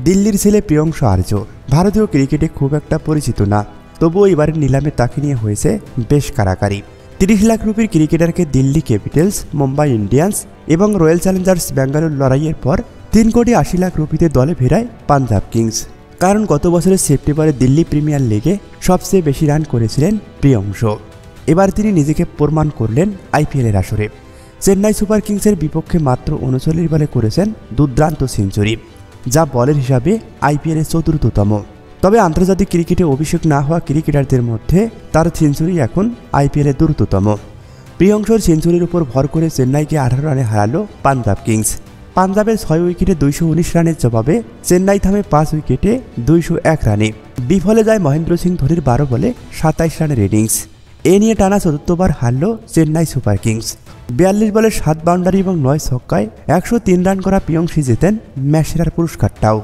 দিল্লির ছেলে প্রিয়ংশ আর্য ভারতীয় ক্রিকেটে খুব একটা পরিচিত না, তবুও এবারের নিলামে তাকে নিয়ে হয়েছে বেশ কারাকারি। 30 লাখ রুপির ক্রিকেটারকে দিল্লি ক্যাপিটালস, মুম্বাই ইন্ডিয়ান্স এবং রয়্যাল চ্যালেঞ্জার্স ব্যাঙ্গালোর লড়াইয়ের পর 3 কোটি 80 লাখ রুপিতে দলে ফেরায় পাঞ্জাব কিংস। কারণ গত বছরের সেপ্টেম্বরে দিল্লি প্রিমিয়ার লিগে সবচেয়ে বেশি রান করেছিলেন প্রিয়ংশ। এবার তিনি নিজেকে প্রমাণ করলেন আইপিএলের আসরে। চেন্নাই সুপার কিংসের বিপক্ষে মাত্র 39 বলে করেছেন দুর্দান্ত সেঞ্চুরি, যা বলের হিসাবে আইপিএলের 4র্থতম। তবে আন্তর্জাতিক ক্রিকেটে অভিষেক না হওয়া ক্রিকেটারদের মধ্যে তার সেঞ্চুরি এখন আইপিএলের দ্রুততম। প্রিয়ংশর সেঞ্চুরির উপর ভর করে চেন্নাইকে 18 রানে হারালো পাঞ্জাব কিংস। পাঞ্জাবের 6 উইকেটে 219 রানের জবাবে চেন্নাই থামে 5 উইকেটে 201 রানে। বিফলে যায় মহেন্দ্র সিং ধোনির 12 বলে 27 রানের ইনিংস। এ নিয়ে টানা 4র্থবার হারল চেন্নাই সুপার কিংস। 42 বলে 7 বাউন্ডারি এবং 9 ছক্কায় 103 রান করা প্রিয়ংশী জেতেন ম্যাচ সেরার পুরস্কারটাও।